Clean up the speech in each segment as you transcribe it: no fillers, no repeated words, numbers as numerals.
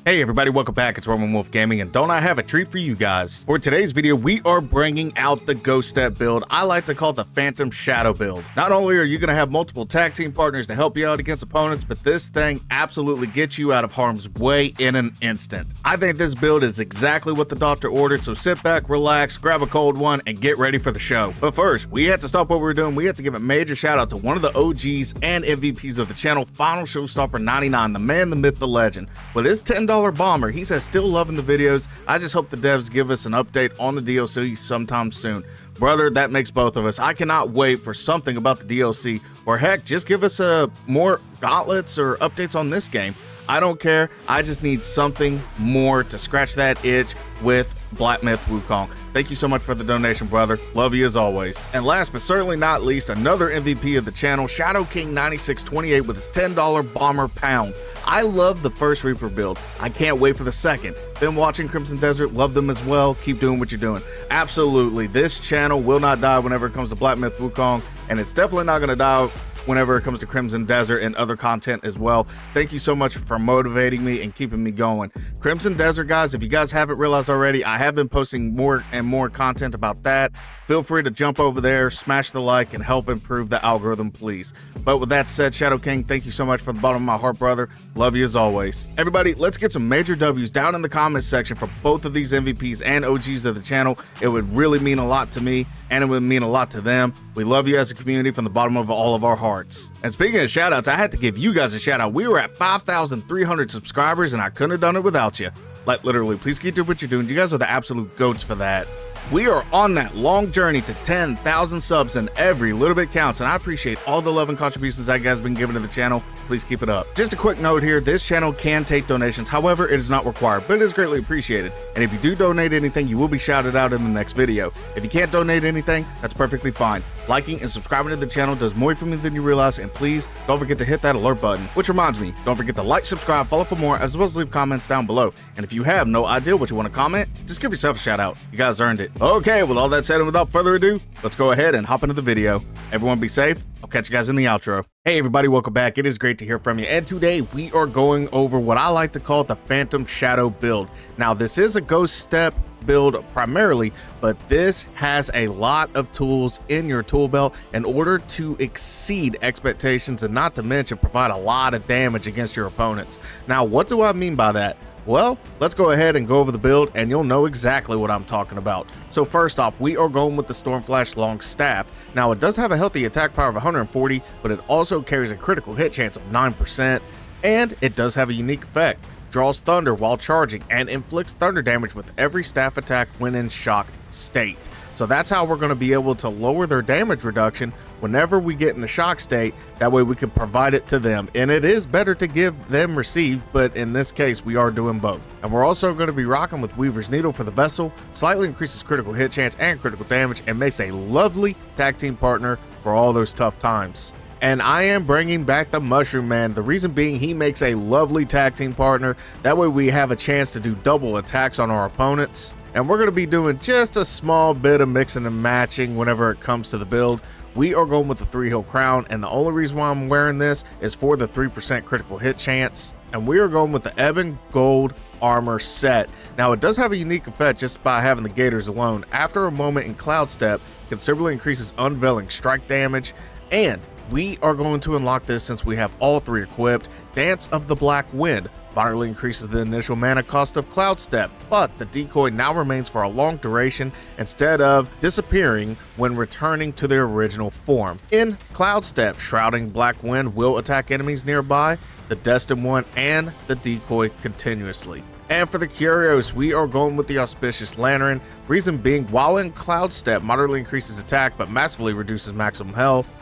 Hey everybody, welcome back. It's Roman Wolf Gaming, and don't I have a treat for you guys? For today's video, we are bringing out the Ghost Step build. I like to call it the Phantom Shadow build. Not only are you going to have multiple tag team partners to help you out against opponents, but this thing absolutely gets you out of harm's way in an instant. I think this build is exactly what the doctor ordered, so sit back, relax, grab a cold one, and get ready for the show. But first, we had to stop what we were doing. We had to give a major shout out to one of the OGs and MVPs of the channel, Final Showstopper 99, the man, the myth, the legend. With his $10 bomber, he says still loving the videos. I just hope the devs give us an update on the DLC sometime soon. Brother, that makes both of us. I cannot wait for something about the DLC, or heck, just give us more gauntlets or updates on this game. I don't care. I just need something more to scratch that itch with Black Myth Wukong. Thank you so much for the donation, brother. Love you as always. And last but certainly not least, another MVP of the channel, Shadow King 9628 with his $10 bomber pound. I love the first Reaper build. I can't wait for the second. Been watching Crimson Desert, love them as well. Keep doing what you're doing. Absolutely, this channel will not die whenever it comes to Black Myth Wukong, and it's definitely not going to die whenever it comes to Crimson Desert and other content as well. Thank you so much for motivating me and keeping me going. Crimson Desert, guys, if you guys haven't realized already, I have been posting more and more content about that. Feel free to jump over there, smash the like, and help improve the algorithm, please. But with that said, Shadow King, thank you so much from the bottom of my heart, brother. Love you as always. Everybody, let's get some major W's down in the comments section for both of these MVPs and OGs of the channel. It would really mean a lot to me, and it would mean a lot to them. We love you as a community from the bottom of all of our hearts. And speaking of shout outs, I had to give you guys a shout out. We were at 5,300 subscribers, and I couldn't have done it without you. Like, literally, please keep doing what you're doing. You guys are the absolute goats for that. We are on that long journey to 10,000 subs, and every little bit counts, and I appreciate all the love and contributions that you guys have been giving to the channel. Please keep it up. Just a quick note here, this channel can take donations, however, it is not required, but it is greatly appreciated. And if you do donate anything, you will be shouted out in the next video. If you can't donate anything, that's perfectly fine. Liking and subscribing to the channel does more for me than you realize, and please don't forget to hit that alert button. Which reminds me, don't forget to like, subscribe, follow for more, as well as leave comments down below. And if you have no idea what you want to comment, just give yourself a shout out. You guys earned it. Okay, with all that said and without further ado, let's go ahead and hop into the video. Everyone be safe. I'll catch you guys in the outro. Hey everybody, welcome back. It is great to hear from you, and today we are going over what I like to call the Phantom Shadow build. Now, this is a Ghost Step build primarily, but this has a lot of tools in your tool belt in order to exceed expectations, and not to mention provide a lot of damage against your opponents. Now, what do I mean by that? Well, let's go ahead and go over the build, and you'll know exactly what I'm talking about. So first off, we are going with the Stormflash Long Staff. Now, it does have a healthy attack power of 140, but it also carries a critical hit chance of 9%, and it does have a unique effect. Draws thunder while charging and inflicts thunder damage with every staff attack when in shocked state. So that's how we're going to be able to lower their damage reduction whenever we get in the shock state. That way we can provide it to them, and it is better to give than receive, but in this case we are doing both. And we're also going to be rocking with Weaver's Needle for the vessel. Slightly increases critical hit chance and critical damage, and makes a lovely tag team partner for all those tough times. And I am bringing back the Mushroom Man. The reason being, he makes a lovely tag team partner. That way we have a chance to do double attacks on our opponents. And we're going to be doing just a small bit of mixing and matching whenever it comes to the build. We are going with the 3-Hill Crown, and the only reason why I'm wearing this is for the 3% critical hit chance. And we are going with the Ebon Gold armor set. Now, it does have a unique effect just by having the gators alone. After a moment in Cloud Step, considerably increases unveiling strike damage, and we are going to unlock this since we have all three equipped. Dance of the Black Wind moderately increases the initial mana cost of Cloud Step, but the decoy now remains for a long duration instead of disappearing when returning to their original form. In Cloud Step, Shrouding Black Wind will attack enemies nearby, the Destined One, and the decoy continuously. And for the Curios, we are going with the Auspicious Lantern. Reason being, while in Cloud Step, moderately increases attack but massively reduces maximum health.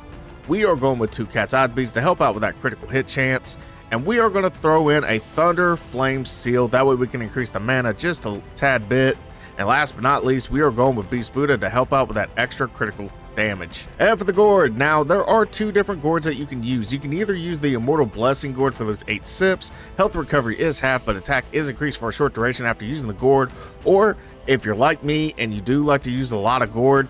We are going with 2 Cat's Eye Beads to help out with that critical hit chance. And we are going to throw in a Thunder Flame Seal. That way we can increase the mana just a tad bit. And last but not least, we are going with Beast Buddha to help out with that extra critical damage. And for the Gourd, now there are 2 different Gourds that you can use. You can either use the Immortal Blessing Gourd for those 8 sips. Health recovery is half, but attack is increased for a short duration after using the Gourd. Or if you're like me and you do like to use a lot of Gourd,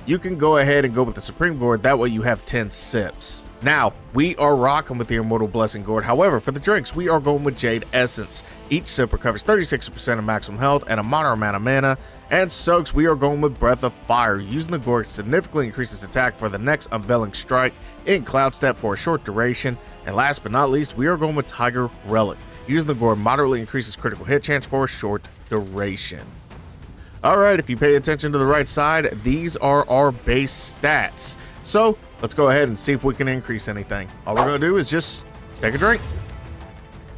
you can go ahead and go with the Supreme Gourd. That way you have 10 sips. Now, we are rocking with the Immortal Blessing Gourd. However, for the drinks, we are going with Jade Essence. Each sip recovers 36% of maximum health and a moderate amount of mana. And soaks, we are going with Breath of Fire. Using the Gourd significantly increases attack for the next unveiling strike in Cloud Step for a short duration. And last but not least, we are going with Tiger Relic. Using the Gourd moderately increases critical hit chance for a short duration. Alright, if you pay attention to the right side, these are our base stats. So, let's go ahead and see if we can increase anything. All we're going to do is just take a drink.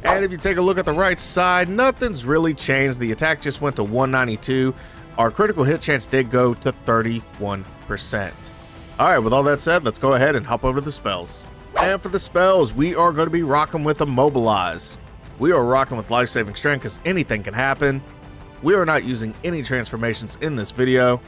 And if you take a look at the right side, nothing's really changed. The attack just went to 192. Our critical hit chance did go to 31%. Alright, with all that said, let's go ahead and hop over to the spells. And for the spells, we are going to be rocking with Immobilize. We are rocking with life-saving strength because anything can happen. We are not using any transformations in this video.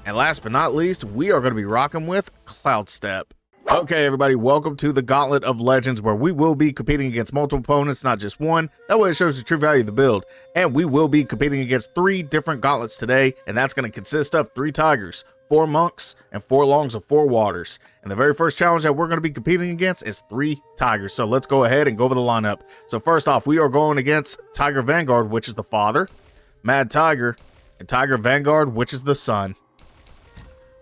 And last but not least, we are going to be rocking with Cloud Step. Okay, everybody, welcome to the Gauntlet of Legends, where we will be competing against multiple opponents, not just one. That way it shows the true value of the build. And we will be competing against 3 different gauntlets today, and that's going to consist of 3 tigers, 4 monks, and 4 longs of 4 waters. And the very first challenge that we're going to be competing against is 3 tigers. So let's go ahead and go over the lineup. So first off, we are going against Tiger Vanguard, which is the father, Mad Tiger, and Tiger Vanguard, which is the son.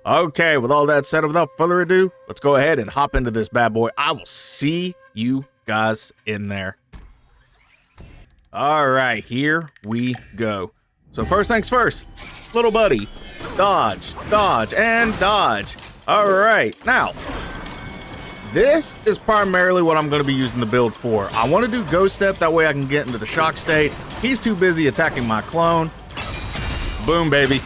Okay, with all that said, without further ado, let's go ahead and hop into this bad boy. I will see you guys in there. All right, here we go. So first things first, little buddy, dodge, dodge, and dodge. All right, now, this is primarily what I'm going to be using the build for. I want to do Ghost Step, that way I can get into the shock state. He's too busy attacking my clone. Boom, baby.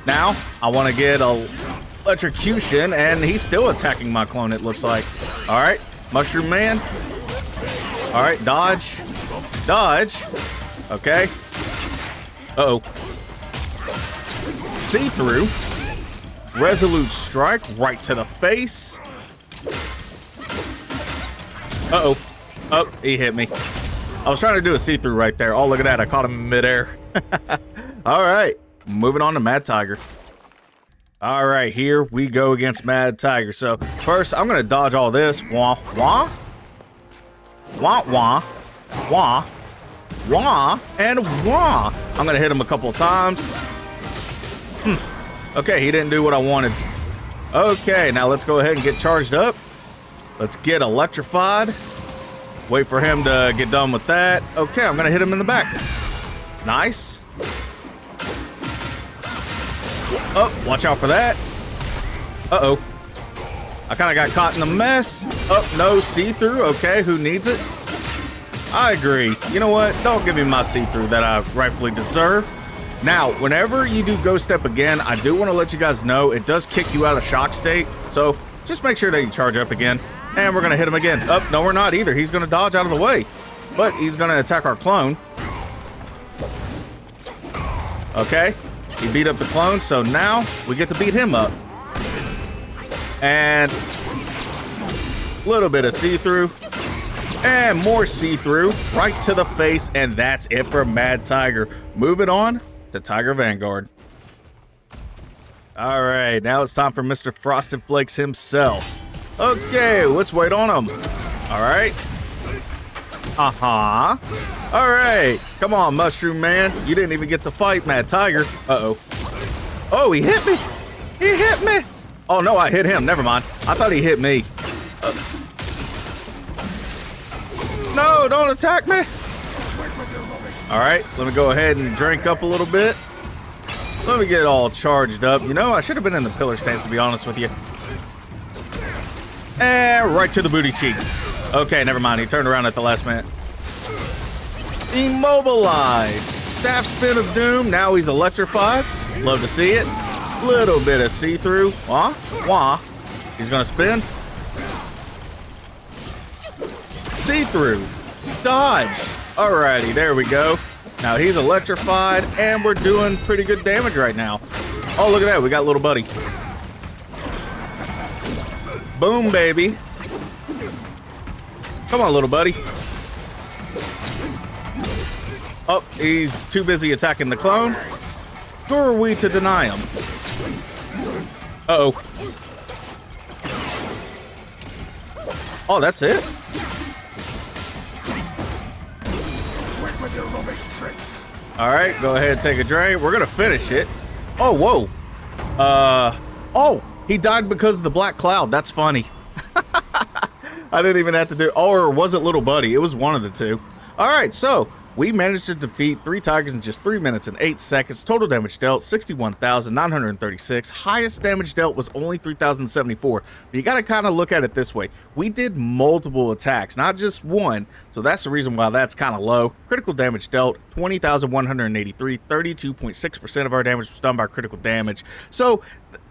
Now, I want to get electrocution, and he's still attacking my clone, it looks like. All right, Mushroom Man. All right, dodge, dodge. Okay. Uh-oh. See-through. Resolute strike right to the face. Uh-oh. Oh, he hit me. I was trying to do a see-through right there. Oh, look at that. I caught him in midair. All right. Moving on to Mad Tiger. All right, here we go against Mad Tiger. So first, I'm going to dodge all this. Wah, wah. Wah, wah. Wah. Wah. And wah. I'm going to hit him a couple of times. Okay, he didn't do what I wanted. Okay, now let's go ahead and get charged up. Let's get electrified. Wait for him to get done with that. Okay, I'm going to hit him in the back. Nice. Oh, watch out for that. Uh-oh. I kind of got caught in the mess. Oh, no, see-through. Okay, who needs it? I agree. You know what? Don't give me my see-through that I rightfully deserve. Now, whenever you do Ghost Step again, I do want to let you guys know it does kick you out of shock state. So just make sure that you charge up again. And we're going to hit him again. Oh, no, we're not either. He's going to dodge out of the way. But he's going to attack our clone. Okay. He beat up the clone, so now we get to beat him up. And a little bit of see-through. And more see-through right to the face. And that's it for Mad Tiger. Moving on to Tiger Vanguard. All right, now it's time for Mr. Frosted Flakes himself. Okay, let's wait on him. All right. Uh-huh. All right. Come on, Mushroom Man. You didn't even get to fight Mad Tiger. Uh-oh. Oh, he hit me. He hit me. Oh, no, I hit him. Never mind. I thought he hit me. No, don't attack me. All right, let me go ahead and drink up a little bit. Let me get all charged up. You know, I should have been in the pillar stance, to be honest with you. And right to the booty cheek. Okay, never mind. He turned around at the last minute. Immobilize. Staff Spin of Doom. Now he's electrified. Love to see it. Little bit of see-through. Wah, wah. He's going to spin. See-through. Dodge. Alrighty, there we go. Now he's electrified, and we're doing pretty good damage right now. Oh, look at that. We got little buddy. Boom, baby. Come on, little buddy. Oh, he's too busy attacking the clone. Who are we to deny him? Uh-oh. Oh, that's it? All right, go ahead and take a drain. We're gonna finish it. Oh, whoa. Oh, he died because of the black cloud. That's funny. I didn't even have to do, or was it little buddy? It was one of the two. All right, so we managed to defeat 3 tigers in just 3 minutes and 8 seconds. Total damage dealt 61,936. Highest damage dealt was only 3,074. But you got to kind of look at it this way. We did multiple attacks, not just one. So that's the reason why that's kind of low. Critical damage dealt 20,183. 32.6% of our damage was done by critical damage. So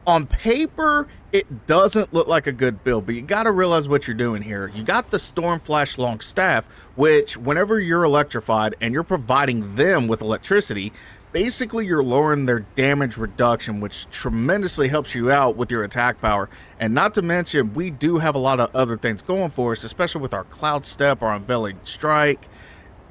on paper, it doesn't look like a good build, but you got to realize what you're doing here. You got the Storm Flash Long Staff, which whenever you're electrified and you're providing them with electricity, basically you're lowering their damage reduction, which tremendously helps you out with your attack power. And not to mention, we do have a lot of other things going for us, especially with our Cloud Step, our Unveiling Strike.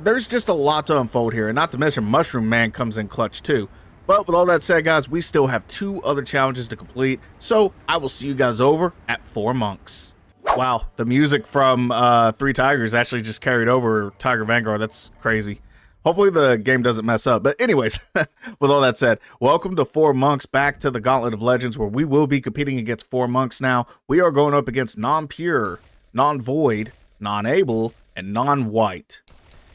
There's just a lot to unfold here, and not to mention Mushroom Man comes in clutch too. But with all that said, guys, we still have 2 other challenges to complete, so I will see you guys over at 4 Monks. Wow, the music from 3 Tigers actually just carried over Tiger Vanguard. That's crazy. Hopefully the game doesn't mess up. But anyways, with all that said, welcome to 4 Monks, back to the Gauntlet of Legends, where we will be competing against 4 Monks now. We are going up against non-pure, non-void, non-able, and non-white.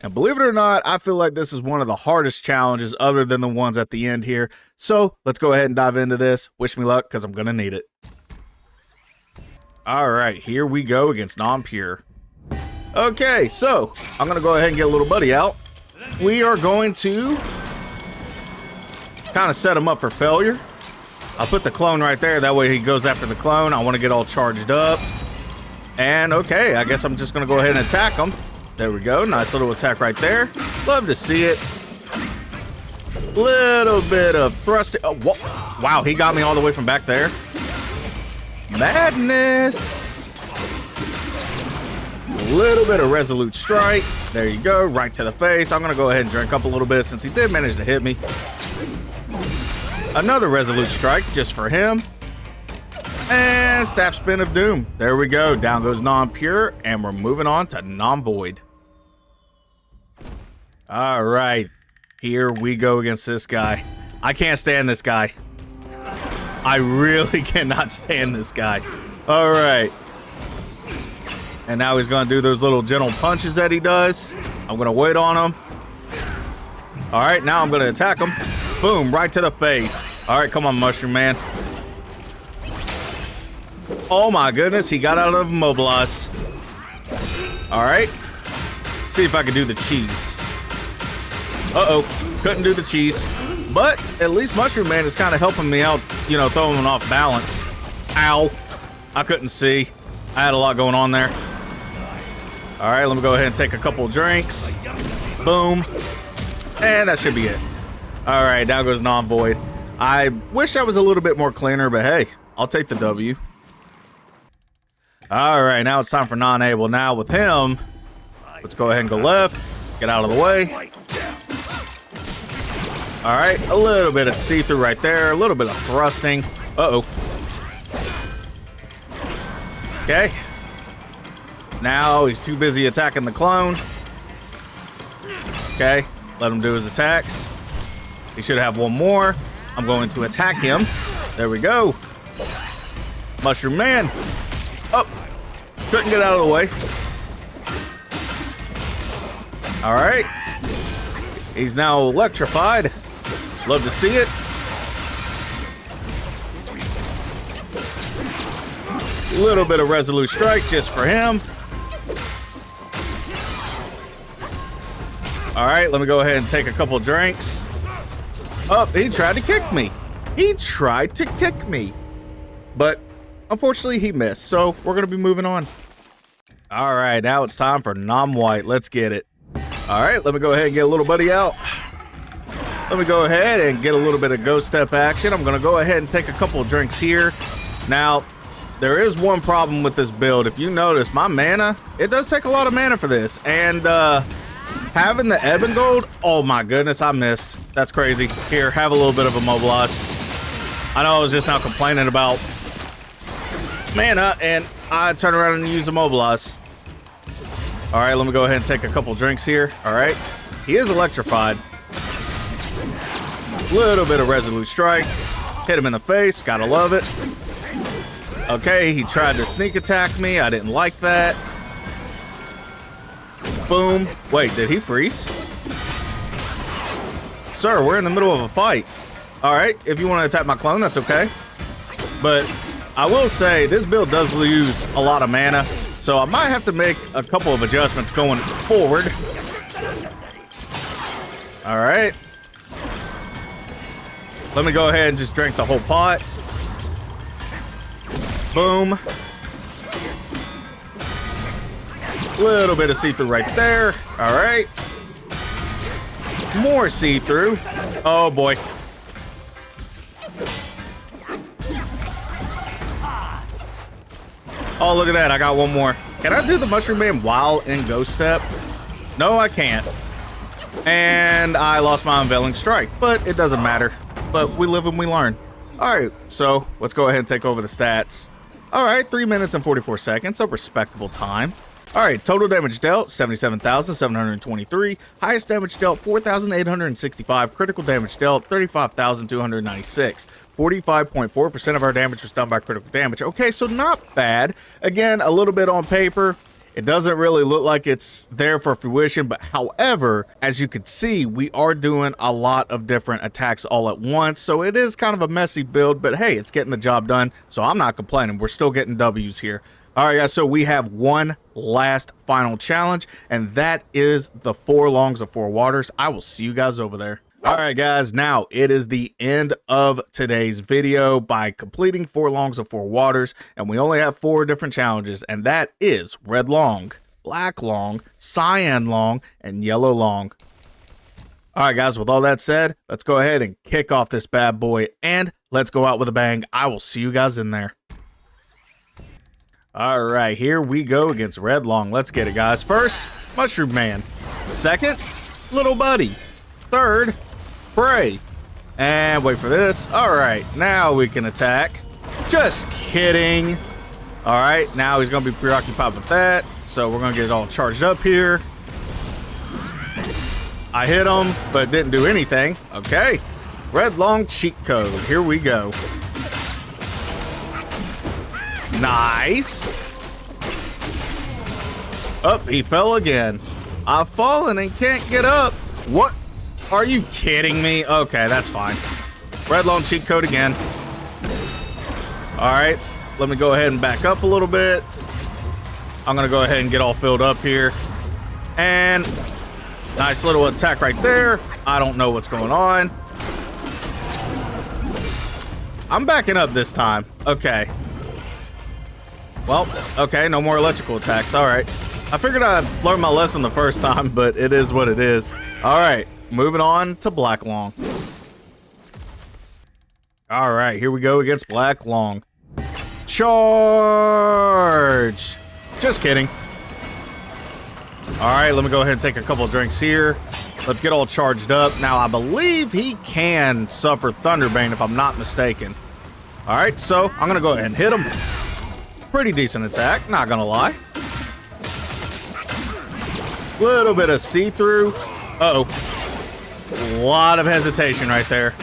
And believe it or not, I feel like this is one of the hardest challenges other than the ones at the end here. So let's go ahead and dive into this. Wish me luck, because I'm going to need it. All right, here we go against non-pure. Okay, so I'm going to go ahead and get a little buddy out. We are going to kind of set him up for failure. I'll put the clone right there. That way he goes after the clone. I want to get all charged up. And okay, I guess I'm just going to go ahead and attack him. There we go. Nice little attack right there. Love to see it. Little bit of thrusting. Oh, wow, he got me all the way from back there. Madness. Little bit of resolute strike. There you go. Right to the face. I'm going to go ahead and drink up a little bit since he did manage to hit me. Another resolute strike just for him. And staff spin of doom. There we go. Down goes non-pure, and we're moving on to non-void. All right, here we go against this guy. I can't stand this guy. I really cannot stand this guy. All right. And now he's going to do those little gentle punches that he does. I'm going to wait on him. All right, now I'm going to attack him. Boom, right to the face. All right, come on, Mushroom Man. Oh my goodness, he got out of Mobilize. All right. Let's see if I can do the cheese. Uh-oh, couldn't do the cheese. But at least Mushroom Man is kind of helping me out, you know, throwing him off balance. Ow. I couldn't see. I had a lot going on there. All right, let me go ahead and take a couple drinks. Boom. And that should be it. All right, down goes non-void. I wish I was a little bit more cleaner, but hey, I'll take the W. All right, now it's time for non-able. Now with him, let's go ahead and go left. Get out of the way. All right, a little bit of see-through right there. A little bit of thrusting. Uh-oh. Okay. Now he's too busy attacking the clone. Okay, let him do his attacks. He should have one more. I'm going to attack him. There we go. Mushroom Man. Oh, couldn't get out of the way. All right. He's now electrified. Love to see it. A little bit of resolute strike just for him. All right, let me go ahead and take a couple drinks. Oh, he tried to kick me. He tried to kick me. But unfortunately, he missed, so we're going to be moving on. All right, now it's time for non-white. Let's get it. All right, let me go ahead and get a little buddy out. Let me go ahead and get a little bit of ghost step action. I'm going to go ahead and take a couple of drinks here. Now, there is one problem with this build. If you notice, my mana, it does take a lot of mana for this. And having the Ebon Gold, oh my goodness, I missed. That's crazy. Here, have a little bit of a mobilize. I know I was just now complaining about mana, and I turn around and use a mobilize. All right, let me go ahead and take a couple drinks here. All right, he is electrified. Little bit of resolute strike. Hit him in the face, gotta love it. Okay, he tried to sneak attack me. I didn't like that. Boom. Wait, did he freeze? Sir, we're in the middle of a fight. All right, if you want to attack my clone, that's okay. But I will say this build does lose a lot of mana, so I might have to make a couple of adjustments going forward. All right. Let me go ahead and just drink the whole pot. Boom. Little bit of see-through right there. All right. More see-through. Oh boy. Oh, look at that. I got one more. Can I do the Mushroom Man while in Ghost Step? No, I can't. And I lost my Unveiling Strike, but it doesn't matter. But we live and we learn. All right, so let's go ahead and take over the stats. All right, 3 minutes and 44 seconds, a respectable time. All right, total damage dealt, 77,723. Highest damage dealt, 4,865. Critical damage dealt, 35,296. 45.4% of our damage was done by critical damage. Okay, so not bad. Again, a little bit on paper. It doesn't really look like it's there for fruition, but however, as you can see, we are doing a lot of different attacks all at once, so it is kind of a messy build, but hey, it's getting the job done, so I'm not complaining. We're still getting W's here. All right, guys, so we have one last final challenge, and that is the 4 Longs of 4 Waters. I will see you guys over there. All right, guys, now it is the end of today's video by completing 4 Longs of 4 Waters, and we only have 4 different challenges, and that is Red Long, Black Long, Cyan Long, and Yellow Long. All right, guys, with all that said, let's go ahead and kick off this bad boy, and let's go out with a bang. I will see you guys in there. All right, here we go against Red Long. Let's get it, guys. First, Mushroom Man. Second, Little Buddy. Third, Prey. And wait for this. All right, now we can attack. Just kidding. All right, now he's going to be preoccupied with that. So we're going to get it all charged up here. I hit him, but didn't do anything. Okay, Red Long cheat code. Here we go. Nice. Up, he fell again. I've fallen and can't get up. What? Are you kidding me? Okay, that's fine. Red Long cheat code again. All right, let me go ahead and back up a little bit. I'm gonna go ahead and get all filled up here. And nice little attack right there. I don't know what's going on. I'm backing up this time. Okay. Well, okay, no more electrical attacks. All right. I figured I'd learned my lesson the first time, but it is what it is. All right, moving on to Black Long. All right, here we go against Black Long. Charge! Just kidding. All right, let me go ahead and take a couple of drinks here. Let's get all charged up. Now, I believe he can suffer Thunderbane if I'm not mistaken. All right, so I'm going to go ahead and hit him. Pretty decent attack, not gonna lie. Little bit of see-through. Uh-oh. A lot of hesitation right there.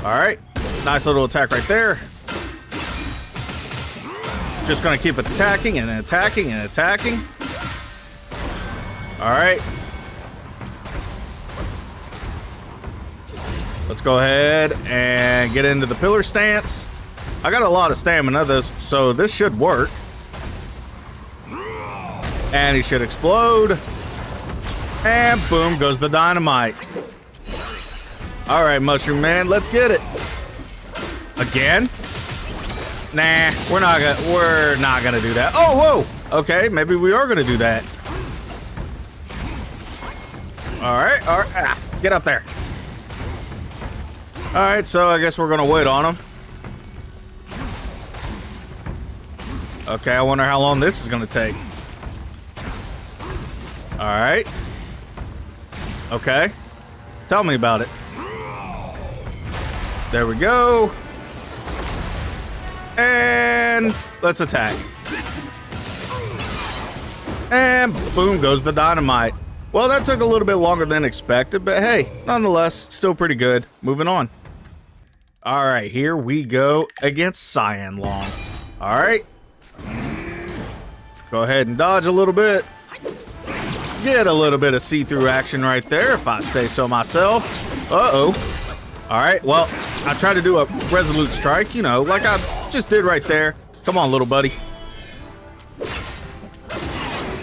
All right, nice little attack right there. Just gonna keep attacking and attacking and attacking. All right. Let's go ahead and get into the pillar stance. I got a lot of stamina, so this should work. And he should explode. And boom goes the dynamite. All right, Mushroom Man, let's get it. Again? Nah, we're not gonna do that. Oh, whoa. Okay, maybe we are gonna do that. All right. Ah, get up there. All right, so I guess we're gonna wait on him. Okay, I wonder how long this is gonna take. All right. Okay. Tell me about it. There we go. And let's attack. And boom goes the dynamite. Well, that took a little bit longer than expected, but hey, nonetheless, still pretty good. Moving on. All right, here we go against Cyan Loong. All right. Go ahead and dodge a little bit. Get a little bit of see-through action right there, if I say so myself. Uh-oh. All right, well, I tried to do a resolute strike, you know, like I just did right there. Come on, little buddy.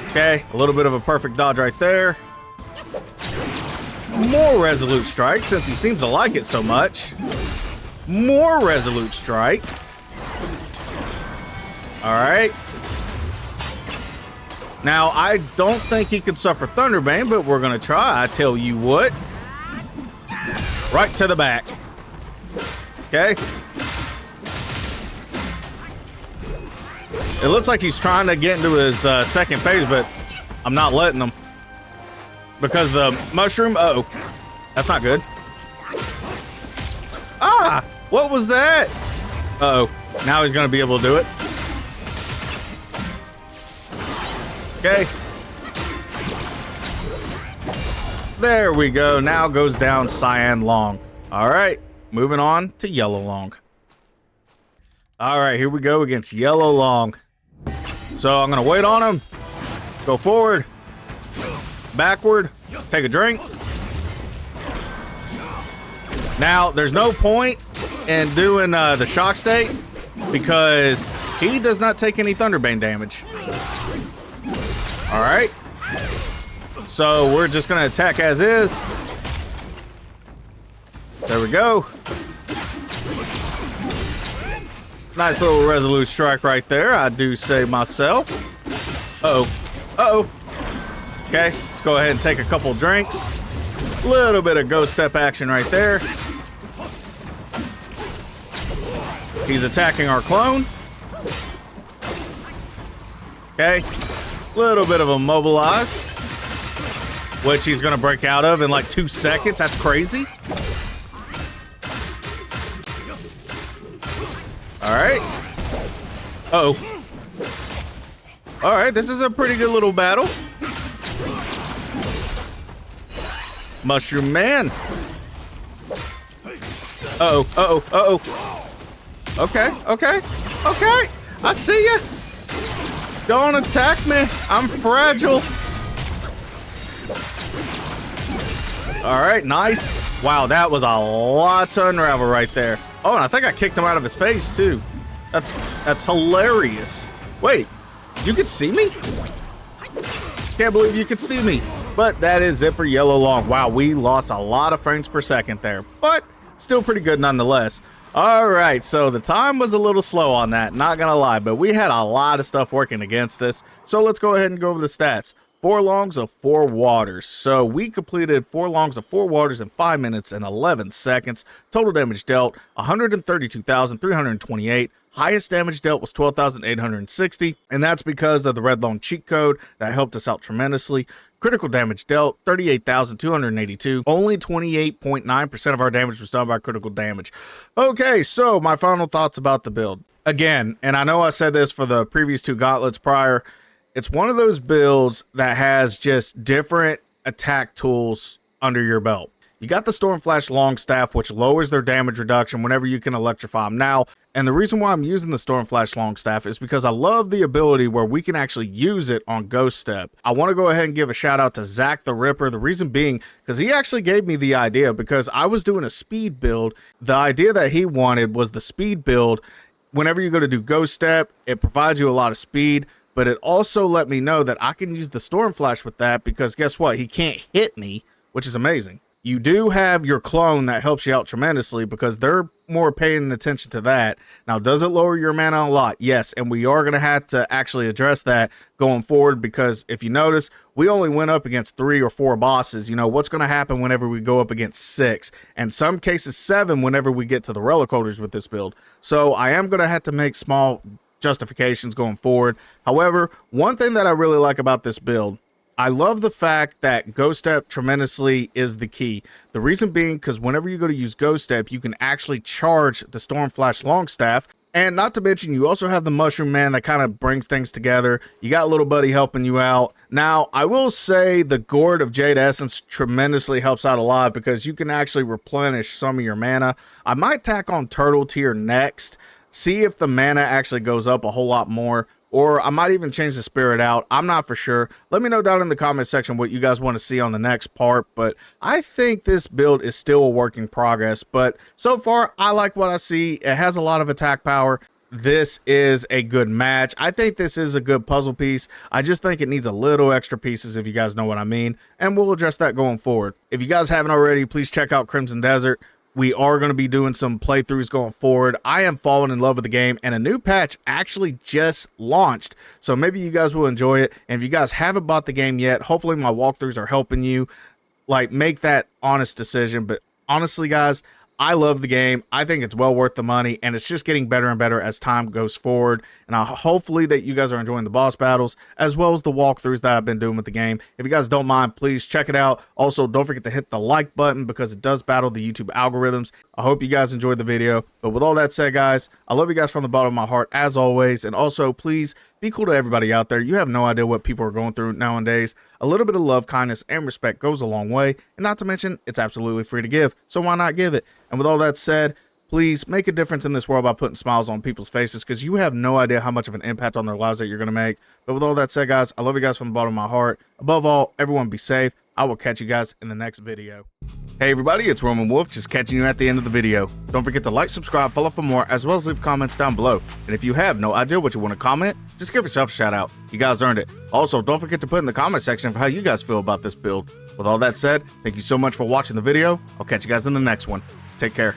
Okay, a little bit of a perfect dodge right there. More resolute strike, since he seems to like it so much. More resolute strike. All right. Now, I don't think he can suffer Thunderbane, but we're going to try. I tell you what. Right to the back. Okay. It looks like he's trying to get into his second phase, but I'm not letting him. Because the mushroom, uh-oh. That's not good. Ah! What was that? Uh-oh. Now he's going to be able to do it. Okay. There we go. Now goes down Cyan Loong. All right. Moving on to Yellow Loong. All right. Here we go against Yellow Loong. So I'm going to wait on him. Go forward. Backward. Take a drink. Now, there's no point in doing the shock state because he does not take any Thunderbane damage. All right. So we're just going to attack as is. There we go. Nice little resolute strike right there, I do say myself. Uh-oh. Uh-oh. Okay, let's go ahead and take a couple drinks. Little bit of ghost step action right there. He's attacking our clone. Okay. Little bit of a mobilize, which he's going to break out of in like 2 seconds. That's crazy. All right. Uh-oh. All right, this is a pretty good little battle. Mushroom Man. Uh-oh, uh-oh, uh-oh. Okay, okay, okay. I see you. Don't attack me. I'm fragile. All right, nice. Wow, that was a lot to unravel right there. Oh, and I think I kicked him out of his face, too. That's hilarious. Wait, you could see me? Can't believe you could see me. But that is it for Yellow Loong. Wow, we lost a lot of frames per second there, but still pretty good nonetheless. All right, so the time was a little slow on that, not gonna lie, but we had a lot of stuff working against us. So let's go ahead and go over the stats. 4 longs of 4 waters. So we completed 4 longs of 4 waters in 5 minutes and 11 seconds. Total damage dealt 132,328. Highest damage dealt was 12,860, and that's because of the Red Loong cheat code that helped us out tremendously. Critical damage dealt 38,282. Only 28.9% of our damage was done by critical damage. Okay, so my final thoughts about the build. Again, and I know I said this for the previous 2 gauntlets prior, it's one of those builds that has just different attack tools under your belt. You got the Stormflash Longstaff, which lowers their damage reduction whenever you can electrify them. Now, and the reason why I'm using the Stormflash Longstaff is because I love the ability where we can actually use it on Ghost Step. I want to go ahead and give a shout out to Zach the Ripper. The reason being, because he actually gave me the idea because I was doing a speed build. The idea that he wanted was the speed build. Whenever you go to do Ghost Step, it provides you a lot of speed. But it also let me know that I can use the Stormflash with that because guess what? He can't hit me, which is amazing. You do have your clone that helps you out tremendously because they're more paying attention to that. Now, does it lower your mana a lot? Yes, and we are going to have to actually address that going forward because if you notice, we only went up against 3 or 4 bosses. You know, what's going to happen whenever we go up against 6? And some cases 7 whenever we get to the relic holders with this build. So I am going to have to make small justifications going forward. However, one thing that I really like about this build, I love the fact that Ghost Step tremendously is the key. The reason being because whenever you go to use Ghost Step, you can actually charge the Stormflash Longstaff. And not to mention, you also have the Mushroom Man that kind of brings things together. You got Little Buddy helping you out. Now, I will say the Gourd of Jade Essence tremendously helps out a lot because you can actually replenish some of your mana. I might tack on Turtle Tier next, see if the mana actually goes up a whole lot more. Or I might even change the spirit out. I'm not for sure. Let me know down in the comment section what you guys want to see on the next part. But I think this build is still a work in progress. But so far, I like what I see. It has a lot of attack power. This is a good match. I think this is a good puzzle piece. I just think it needs a little extra pieces, if you guys know what I mean. And we'll address that going forward. If you guys haven't already, please check out Crimson Desert. We are going to be doing some playthroughs going forward. I am falling in love with the game, and a new patch actually just launched. So maybe you guys will enjoy it. And if you guys haven't bought the game yet, hopefully my walkthroughs are helping you like make that honest decision. But honestly, guys, I love the game. I think it's well worth the money, and it's just getting better and better as time goes forward. And hopefully that you guys are enjoying the boss battles as well as the walkthroughs that I've been doing with the game. If you guys don't mind, please check it out. Also, don't forget to hit the like button because it does battle the YouTube algorithms. I hope you guys enjoyed the video. But with all that said, guys, I love you guys from the bottom of my heart as always. And also, please be cool to everybody out there. You have no idea what people are going through nowadays. A little bit of love, kindness, and respect goes a long way. And not to mention, it's absolutely free to give. So why not give it? And with all that said, please make a difference in this world by putting smiles on people's faces because you have no idea how much of an impact on their lives that you're going to make. But with all that said, guys, I love you guys from the bottom of my heart. Above all, everyone be safe. I will catch you guys in the next video. Hey everybody, it's Roman Wolf, just catching you at the end of the video. Don't forget to like, subscribe, follow for more, as well as leave comments down below. And if you have no idea what you want to comment, just give yourself a shout out. You guys earned it. Also, don't forget to put in the comment section for how you guys feel about this build. With all that said, thank you so much for watching the video. I'll catch you guys in the next one. Take care.